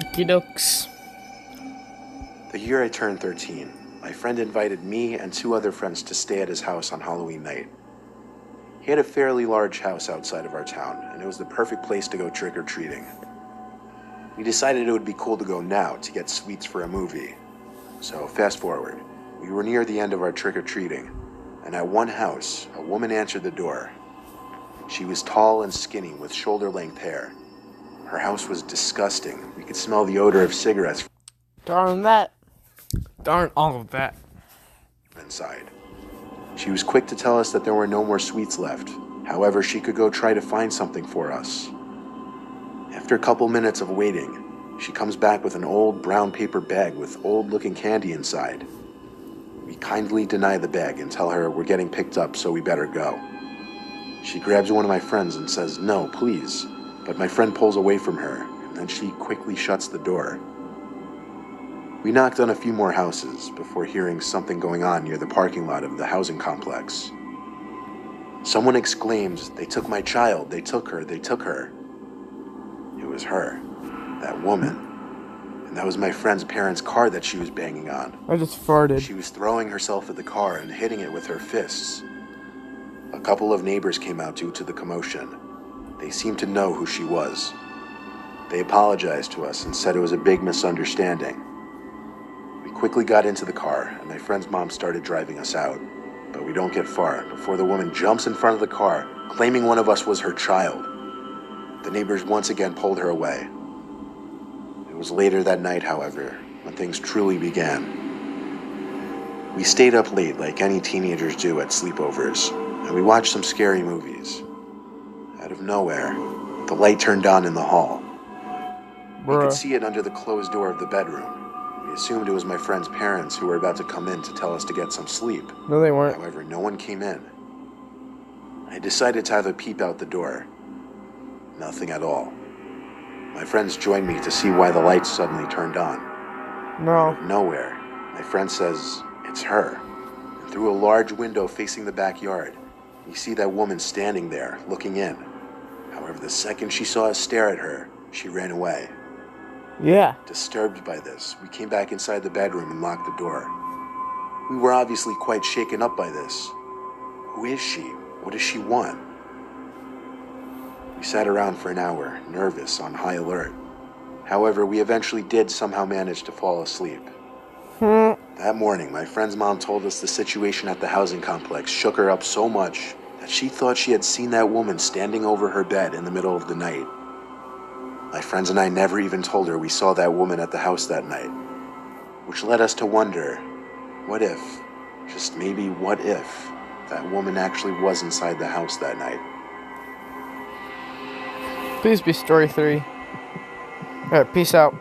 Okie dokes. The year I turned 13, my friend invited me and two other friends to stay at his house on Halloween night. He had a fairly large house outside of our town, and it was the perfect place to go trick-or-treating. We decided it would be cool to go now to get sweets for a movie. So fast forward, we were near the end of our trick-or-treating, and at one house, a woman answered the door. She was tall and skinny with shoulder-length hair. Her house was disgusting. We could smell the odor of cigarettes Darn that. Darn all of that. inside. She was quick to tell us that there were no more sweets left. However, she could go try to find something for us. After a couple minutes of waiting, she comes back with an old brown paper bag with old-looking candy inside. We kindly deny the bag and tell her we're getting picked up, so we better go. She grabs one of my friends and says, "No, please." But my friend pulls away from her, and then she quickly shuts the door. We knocked on a few more houses before hearing something going on near the parking lot of the housing complex. Someone exclaims, "They took my child, they took her, they took her." It was her, that woman. And that was my friend's parents' car that she was banging on. I just farted. She was throwing herself at the car and hitting it with her fists. A couple of neighbors came out due to the commotion. They seemed to know who she was. They apologized to us and said it was a big misunderstanding. We quickly got into the car, and my friend's mom started driving us out. But we don't get far before the woman jumps in front of the car, claiming one of us was her child. The neighbors once again pulled her away. It was later that night, however, when things truly began. We stayed up late like any teenagers do at sleepovers, and we watched some scary movies. Out of nowhere, the light turned on in the hall. We could see it under the closed door of the bedroom. We assumed it was my friend's parents who were about to come in to tell us to get some sleep. No, they weren't. However, no one came in. I decided to have a peep out the door. Nothing at all. My friends joined me to see why the lights suddenly turned on. No. Out of nowhere, my friend says, "It's her." And through a large window facing the backyard, we see that woman standing there, looking in. However, the second she saw us stare at her, she ran away. Yeah. Disturbed by this, we came back inside the bedroom and locked the door. We were obviously quite shaken up by this. Who is she? What does she want? We sat around for an hour, nervous, on high alert. However, we eventually did somehow manage to fall asleep. That morning, my friend's mom told us the situation at the housing complex shook her up so much that she thought she had seen that woman standing over her bed in the middle of the night. My friends and I never even told her we saw that woman at the house that night, which led us to wonder, what if, just maybe what if, that woman actually was inside the house that night? Please be story 3. Alright, peace out.